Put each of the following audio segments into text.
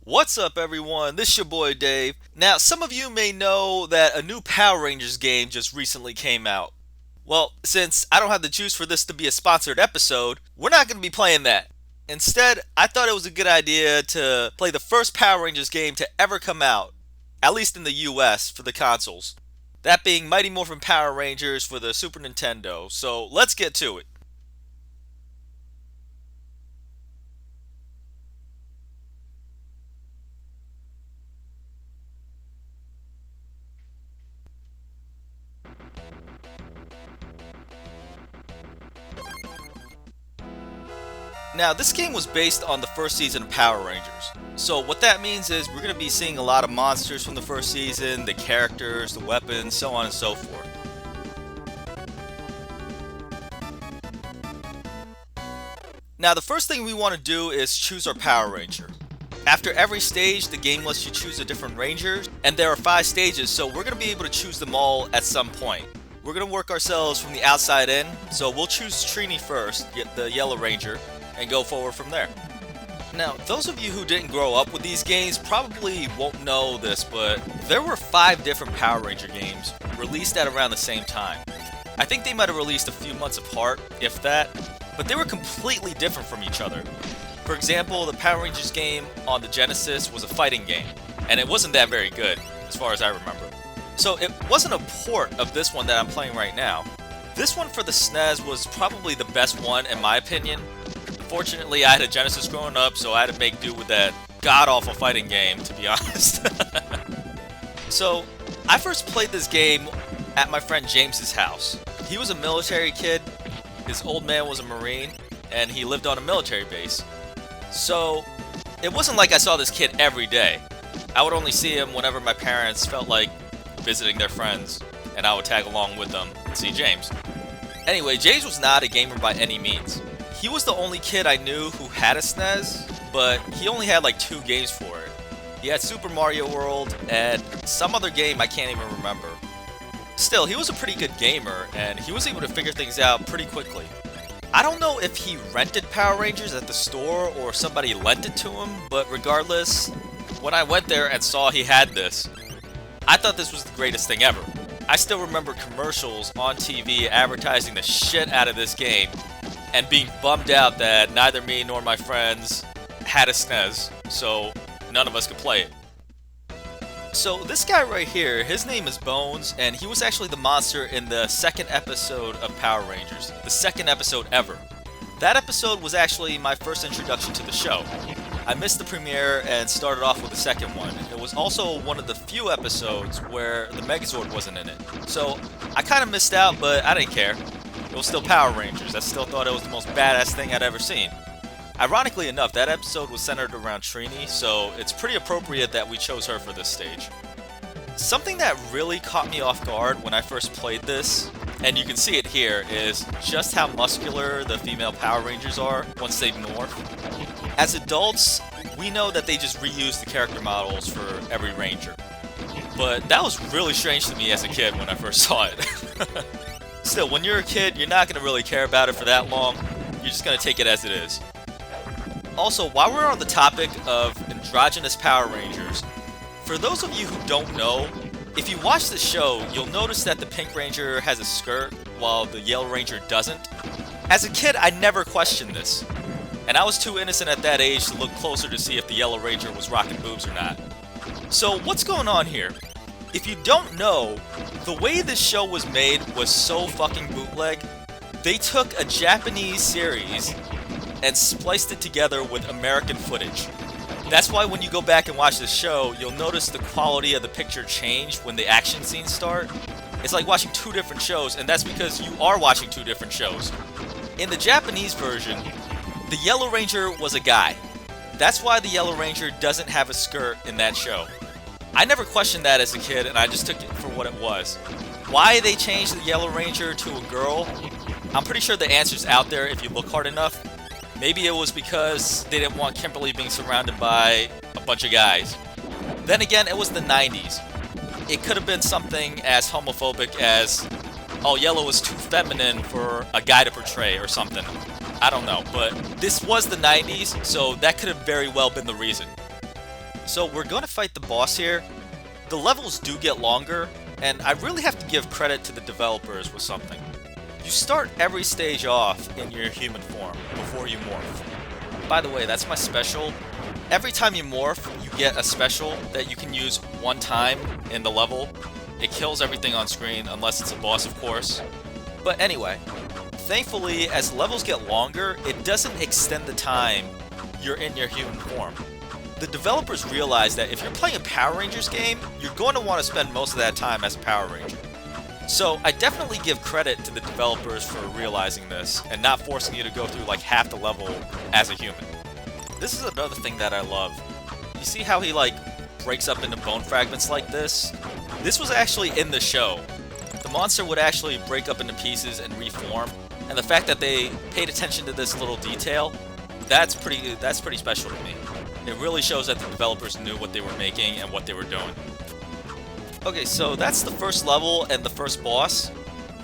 What's up, everyone? This is your boy Dave. Now, some of you may know that a new Power Rangers game just recently came out. Well, since I don't have the juice for this to be a sponsored episode, we're not going to be playing that. Instead, I thought it was a good idea to play the first Power Rangers game to ever come out, at least in the US, for the consoles. That being Mighty Morphin Power Rangers for the Super Nintendo. So let's get to it. Now, this game was based on the first season of Power Rangers. So what that means is we're going to be seeing a lot of monsters from the first season, the characters, the weapons, so on and so forth. Now, the first thing we want to do is choose our Power Ranger. After every stage, the game lets you choose a different Ranger, and there are 5 stages, so we're going to be able to choose them all at some point. We're going to work ourselves from the outside in, so we'll choose Trini first, get the Yellow Ranger, and go forward from there. Now, those of you who didn't grow up with these games probably won't know this, but there were 5 different Power Ranger games released at around the same time. I think they might have released a few months apart, if that, but they were completely different from each other. For example, the Power Rangers game on the Genesis was a fighting game, and it wasn't that very good, as far as I remember. So it wasn't a port of this one that I'm playing right now. This one for the SNES was probably the best one in my opinion. Fortunately, I had a Genesis growing up, so I had to make do with that god-awful fighting game, to be honest. So, I first played this game at my friend James's house. He was a military kid, his old man was a Marine, and he lived on a military base. So, it wasn't like I saw this kid every day. I would only see him whenever my parents felt like visiting their friends, and I would tag along with them and see James. Anyway, James was not a gamer by any means. He was the only kid I knew who had a SNES, but he only had like 2 games for it. He had Super Mario World and some other game I can't even remember. Still, he was a pretty good gamer, and he was able to figure things out pretty quickly. I don't know if he rented Power Rangers at the store or somebody lent it to him, but regardless, when I went there and saw he had this, I thought this was the greatest thing ever. I still remember commercials on TV advertising the shit out of this game, and being bummed out that neither me nor my friends had a SNES, so none of us could play it. So this guy right here, his name is Bones, and he was actually the monster in the 2nd episode of Power Rangers, the 2nd episode ever. That episode was actually my first introduction to the show. I missed the premiere and started off with the second one. It was also one of the few episodes where the Megazord wasn't in it. So I kind of missed out, but I didn't care. It was still Power Rangers. I still thought it was the most badass thing I'd ever seen. Ironically enough, that episode was centered around Trini, so it's pretty appropriate that we chose her for this stage. Something that really caught me off guard when I first played this, and you can see it here, is just how muscular the female Power Rangers are once they morph. As adults, we know that they just reuse the character models for every Ranger. But that was really strange to me as a kid when I first saw it. Still, when you're a kid, you're not going to really care about it for that long. You're just going to take it as it is. Also, while we're on the topic of androgynous Power Rangers, for those of you who don't know, if you watch the show, you'll notice that the Pink Ranger has a skirt while the Yellow Ranger doesn't. As a kid, I never questioned this, and I was too innocent at that age to look closer to see if the Yellow Ranger was rocking boobs or not. So what's going on here? If you don't know, the way this show was made was so fucking bootleg. They took a Japanese series and spliced it together with American footage. That's why when you go back and watch the show, you'll notice the quality of the picture change when the action scenes start. It's like watching 2 different shows, and that's because you are watching 2 different shows. In the Japanese version, the Yellow Ranger was a guy. That's why the Yellow Ranger doesn't have a skirt in that show. I never questioned that as a kid, and I just took it for what it was. Why they changed the Yellow Ranger to a girl, I'm pretty sure the answer's out there if you look hard enough. Maybe it was because they didn't want Kimberly being surrounded by a bunch of guys. Then again, it was the 90's. It could have been something as homophobic as, oh, yellow is too feminine for a guy to portray or something. I don't know, but this was the 90s, so that could have very well been the reason. So we're going to fight the boss here. The levels do get longer, and I really have to give credit to the developers with something. You start every stage off in your human form before you morph. By the way, that's my special. Every time you morph, you get a special that you can use one time in the level. It kills everything on screen, unless it's a boss, of course. But anyway, thankfully, as levels get longer, it doesn't extend the time you're in your human form. The developers realize that if you're playing a Power Rangers game, you're going to want to spend most of that time as a Power Ranger. So I definitely give credit to the developers for realizing this and not forcing you to go through like half the level as a human. This is another thing that I love. You see how he like breaks up into bone fragments like this? This was actually in the show. The monster would actually break up into pieces and reform, and the fact that they paid attention to this little detail, that's pretty special to me. It really shows that the developers knew what they were making and what they were doing. Okay, so that's the first level and the first boss.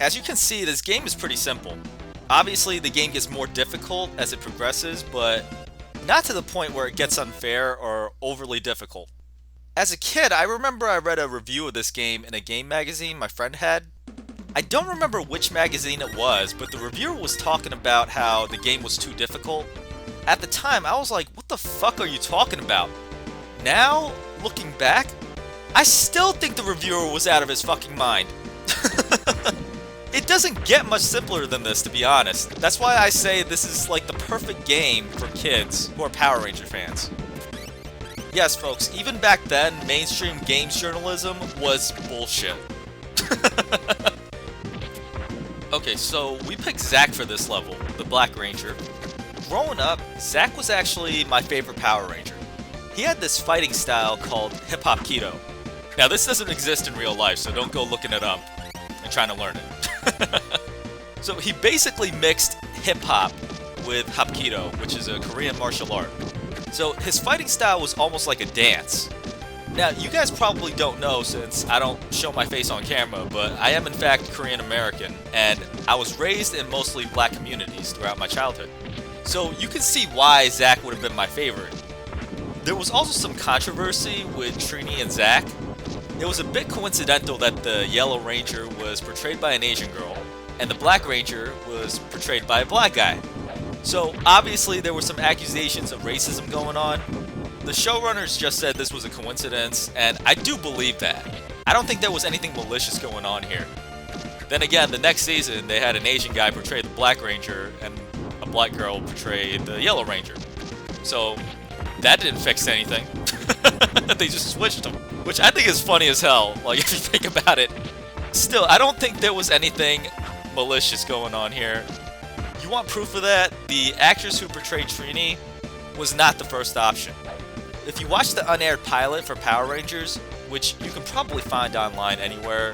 As you can see, this game is pretty simple. Obviously, the game gets more difficult as it progresses, but not to the point where it gets unfair or overly difficult. As a kid, I remember I read a review of this game in a game magazine my friend had. I don't remember which magazine it was, but the reviewer was talking about how the game was too difficult. At the time, I was like, what the fuck are you talking about? Now, looking back, I still think the reviewer was out of his fucking mind. It doesn't get much simpler than this, to be honest. That's why I say this is like the perfect game for kids who are Power Ranger fans. Yes, folks, even back then, mainstream games journalism was bullshit. Okay, so we picked Zack for this level, the Black Ranger. Growing up, Zack was actually my favorite Power Ranger. He had this fighting style called Hip Hop Keto. Now, this doesn't exist in real life, so don't go looking it up and trying to learn it. So he basically mixed hip-hop with Hapkido, which is a Korean martial art. So his fighting style was almost like a dance. Now, you guys probably don't know since I don't show my face on camera, but I am in fact Korean American, and I was raised in mostly black communities throughout my childhood. So you can see why Zack would have been my favorite. There was also some controversy with Trini and Zack. It was a bit coincidental that the Yellow Ranger was portrayed by an Asian girl, and the Black Ranger was portrayed by a black guy. So obviously there were some accusations of racism going on. The showrunners just said this was a coincidence, and I do believe that. I don't think there was anything malicious going on here. Then again, the next season they had an Asian guy portray the Black Ranger, and a black girl portray the Yellow Ranger. So that didn't fix anything. They just switched them, which I think is funny as hell, like if you think about it. Still, I don't think there was anything malicious going on here. You want proof of that? The actress who portrayed Trini was not the first option. If you watch the unaired pilot for Power Rangers, which you can probably find online anywhere,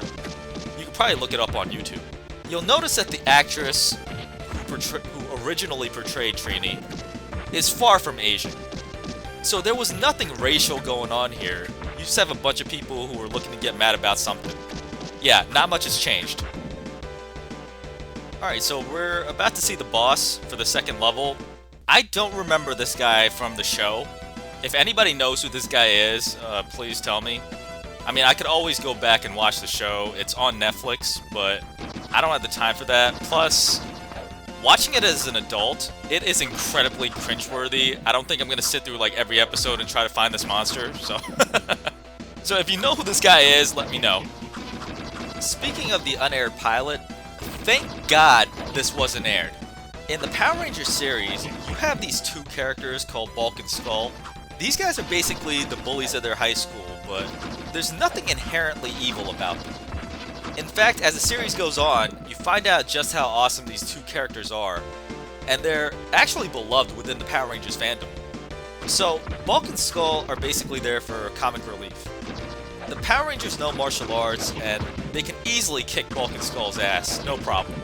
you can probably look it up on YouTube, you'll notice that the actress who originally portrayed Trini is far from Asian. So there was nothing racial going on here. You just have a bunch of people who are looking to get mad about something. Yeah, not much has changed. Alright, so we're about to see the boss for the second level. I don't remember this guy from the show. If anybody knows who this guy is, please tell me. I mean, I could always go back and watch the show. It's on Netflix, but I don't have the time for that. Plus, watching it as an adult, it is incredibly cringeworthy. I don't think I'm going to sit through like every episode and try to find this monster, so... So if you know who this guy is, let me know. Speaking of the unaired pilot, thank God this wasn't aired. In the Power Rangers series, you have these two characters called Bulk and Skull. These guys are basically the bullies of their high school, but there's nothing inherently evil about them. In fact, as the series goes on, you find out just how awesome these two characters are, and they're actually beloved within the Power Rangers fandom. So, Bulk and Skull are basically there for comic relief. The Power Rangers know martial arts, and they can easily kick Bulk and Skull's ass, no problem.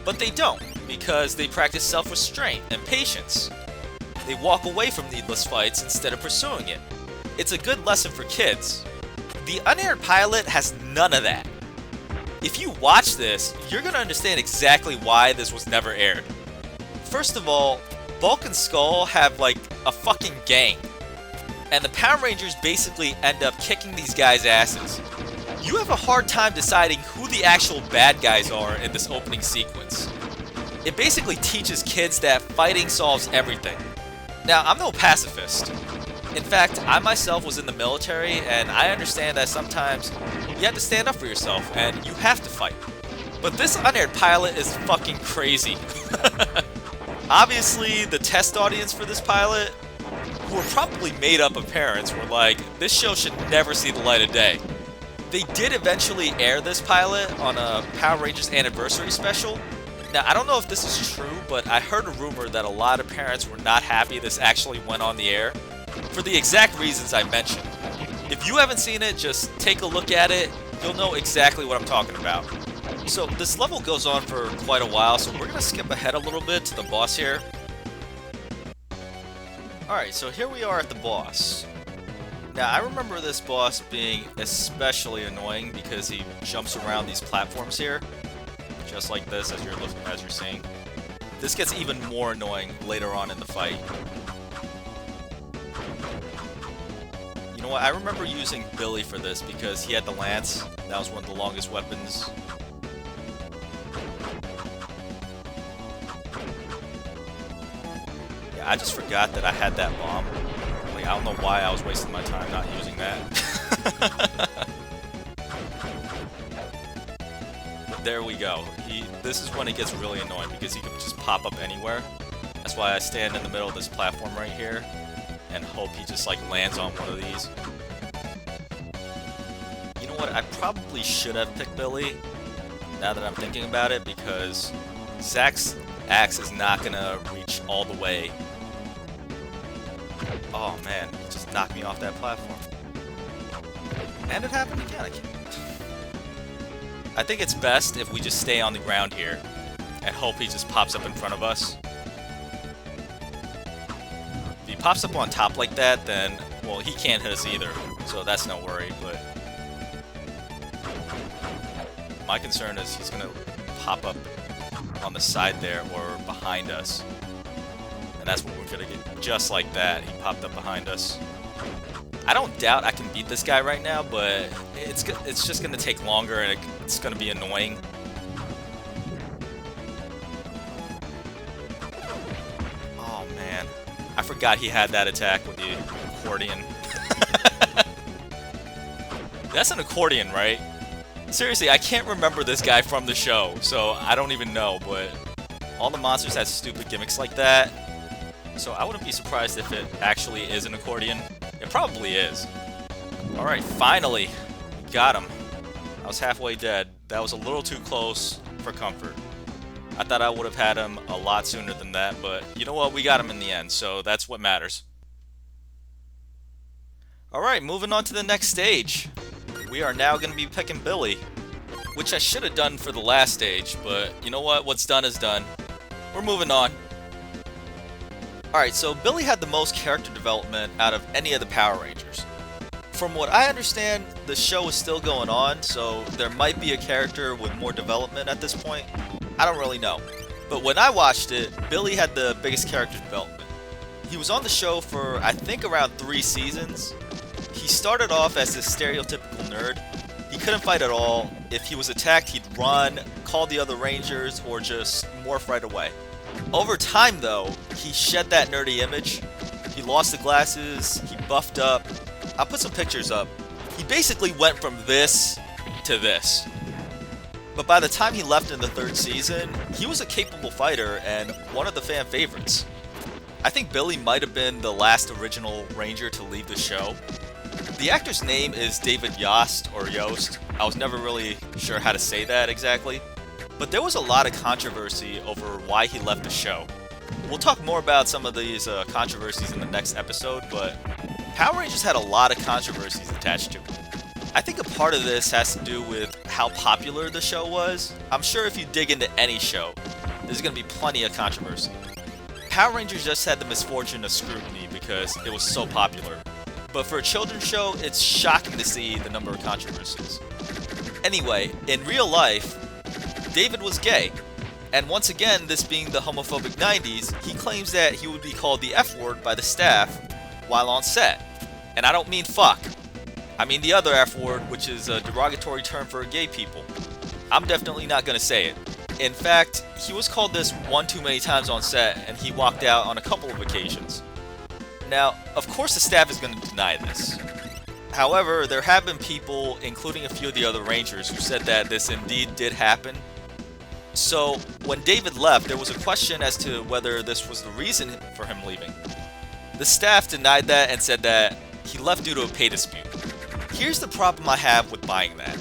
But they don't, because they practice self-restraint and patience. They walk away from needless fights instead of pursuing it. It's a good lesson for kids. The unaired pilot has none of that. If you watch this, you're going to understand exactly why this was never aired. first of all, Bulk and Skull have like a fucking gang. And the Power Rangers basically end up kicking these guys' asses. You have a hard time deciding who the actual bad guys are in this opening sequence. It basically teaches kids that fighting solves everything. Now, I'm no pacifist. In fact, I myself was in the military, and I understand that sometimes you have to stand up for yourself, and you have to fight. But this unaired pilot is fucking crazy. Obviously, the test audience for this pilot, who were probably made up of parents, were like, this show should never see the light of day. They did eventually air this pilot on a Power Rangers anniversary special. Now, I don't know if this is true, but I heard a rumor that a lot of parents were not happy this actually went on the air, for the exact reasons I mentioned. If you haven't seen it, just take a look at it, you'll know exactly what I'm talking about. So, this level goes on for quite a while, so we're gonna skip ahead a little bit to the boss here. Alright, so here we are at the boss. Now, I remember this boss being especially annoying because he jumps around these platforms here, just like this as you're seeing. This gets even more annoying later on in the fight. You know what, I remember using Billy for this because he had the lance. That was one of the longest weapons. Yeah, I just forgot that I had that bomb. Like, I don't know why I was wasting my time not using that. But there we go. This is when it gets really annoying because he can just pop up anywhere. That's why I stand in the middle of this platform right here and hope he just like lands on one of these. You know what? I probably should have picked Billy now that I'm thinking about it because Zack's axe is not gonna reach all the way. Oh man, he just knocked me off that platform. And it happened again. I think it's best if we just stay on the ground here and hope he just pops up in front of us. If he pops up on top like that, then, well, he can't hit us either, so that's no worry, but my concern is he's gonna pop up on the side there or behind us. And that's what we're gonna get, just like that. He popped up behind us. I don't doubt I can beat this guy right now, but it's just gonna take longer and it's gonna be annoying. Oh man, I forgot he had that attack with the accordion. That's an accordion, right? Seriously, I can't remember this guy from the show, so I don't even know, but all the monsters had stupid gimmicks like that. So I wouldn't be surprised if it actually is an accordion. It probably is. Alright, finally! Got him. I was halfway dead. That was a little too close for comfort. I thought I would have had him a lot sooner than that, but you know what? We got him in the end, so that's what matters. Alright, moving on to the next stage. We are now going to be picking Billy, which I should have done for the last stage, but you know what? What's done is done. We're moving on. Alright, so Billy had the most character development out of any of the Power Rangers. From what I understand, the show is still going on, so there might be a character with more development at this point. I don't really know. But when I watched it, Billy had the biggest character development. He was on the show for, I think, around 3 seasons. He started off as this stereotypical nerd. He couldn't fight at all. If he was attacked, he'd run, call the other Rangers, or just morph right away. Over time, though, he shed that nerdy image. He lost the glasses, he buffed up. I'll put some pictures up. He basically went from this to this. But by the time he left in the 3rd season, he was a capable fighter and one of the fan favorites. I think Billy might have been the last original Ranger to leave the show. The actor's name is David Yost, or Yost. I was never really sure how to say that exactly. But there was a lot of controversy over why he left the show. We'll talk more about some of these controversies in the next episode, but Power Rangers had a lot of controversies attached to it. I think a part of this has to do with how popular the show was. I'm sure if you dig into any show, there's going to be plenty of controversy. Power Rangers just had the misfortune of scrutiny because it was so popular. But for a children's show, it's shocking to see the number of controversies. Anyway, in real life, David was gay. And once again, this being the homophobic 90s, he claims that he would be called the F word by the staff while on set. And I don't mean fuck. I mean the other F word, which is a derogatory term for gay people. I'm definitely not gonna say it. In fact, he was called this one too many times on set, and he walked out on a couple of occasions. Now, of course the staff is gonna deny this. However, there have been people, including a few of the other Rangers, who said that this indeed did happen. So, when David left, there was a question as to whether this was the reason for him leaving. The staff denied that and said that he left due to a pay dispute. Here's the problem I have with buying that.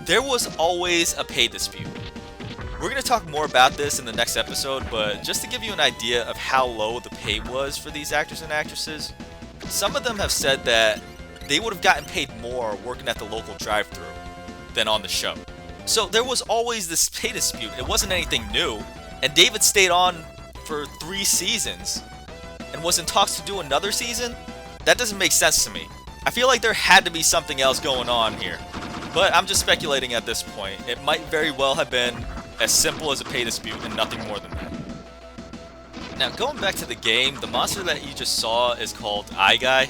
There was always a pay dispute. We're going to talk more about this in the next episode, but just to give you an idea of how low the pay was for these actors and actresses, some of them have said that they would have gotten paid more working at the local drive-thru than on the show. So there was always this pay dispute. It wasn't anything new, and David stayed on for 3 seasons and was in talks to do another season? That doesn't make sense to me. I feel like there had to be something else going on here, but I'm just speculating at this point. It might very well have been as simple as a pay dispute and nothing more than that. Now, going back to the game, the monster that you just saw is called Eye Guy.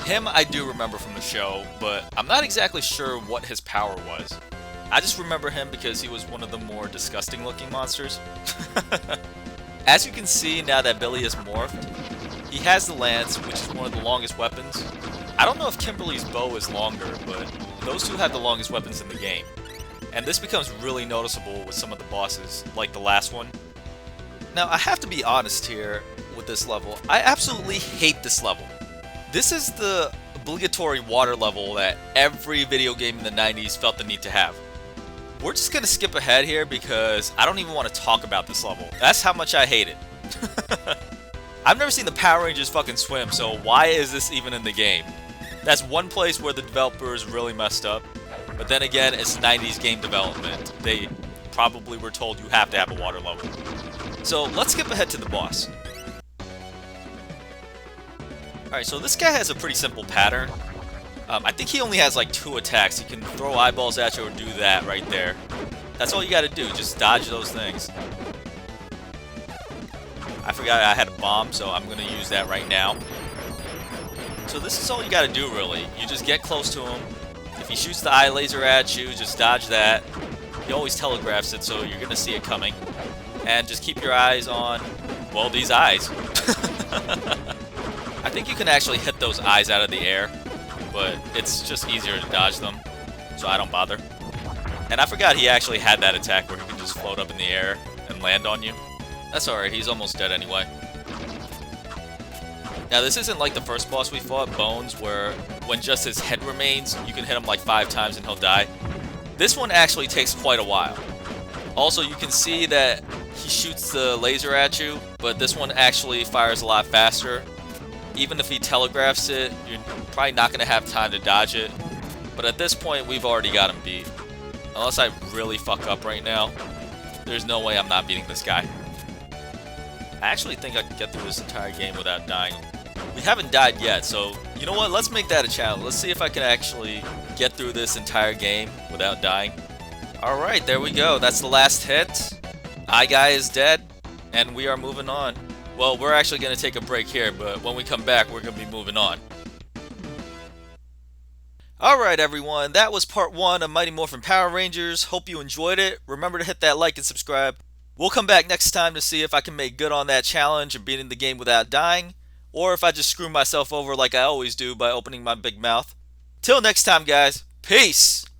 Him I do remember from the show, but I'm not exactly sure what his power was. I just remember him because he was one of the more disgusting looking monsters. As you can see now that Billy is morphed, he has the lance, which is one of the longest weapons. I don't know if Kimberly's bow is longer, but those two have the longest weapons in the game. And this becomes really noticeable with some of the bosses, like the last one. Now, I have to be honest here with this level. I absolutely hate this level. This is the obligatory water level that every video game in the 90s felt the need to have. We're just going to skip ahead here because I don't even want to talk about this level. That's how much I hate it. I've never seen the Power Rangers fucking swim, so why is this even in the game? That's one place where the developers really messed up. But then again, it's 90s game development. They probably were told you have to have a water level. So let's skip ahead to the boss. Alright, so this guy has a pretty simple pattern. I think he only has like 2 attacks. He can throw eyeballs at you or do that right there. That's all you gotta do, just dodge those things. I forgot I had a bomb, so I'm gonna use that right now. So this is all you gotta do really. You just get close to him. If he shoots the eye laser at you, just dodge that. He always telegraphs it, so you're gonna see it coming. And just keep your eyes on, well, these eyes. I think you can actually hit those eyes out of the air, but it's just easier to dodge them, so I don't bother. And I forgot he actually had that attack where he can just float up in the air and land on you. That's alright, he's almost dead anyway. Now this isn't like the first boss we fought, Bones, where when just his head remains, you can hit him like 5 times and he'll die. This one actually takes quite a while. Also, you can see that he shoots the laser at you, but this one actually fires a lot faster. Even if he telegraphs it, you're probably not going to have time to dodge it. But at this point, we've already got him beat. Unless I really fuck up right now, there's no way I'm not beating this guy. I actually think I can get through this entire game without dying. We haven't died yet, so you know what? Let's make that a challenge. Let's see if I can actually get through this entire game without dying. Alright, there we go. That's the last hit. Eye Guy is dead, and we are moving on. Well, we're actually going to take a break here, but when we come back, we're going to be moving on. Alright everyone, that was part 1 of Mighty Morphin Power Rangers. Hope you enjoyed it. Remember to hit that like and subscribe. We'll come back next time to see if I can make good on that challenge of beating the game without dying, or if I just screw myself over like I always do by opening my big mouth. Till next time guys, peace!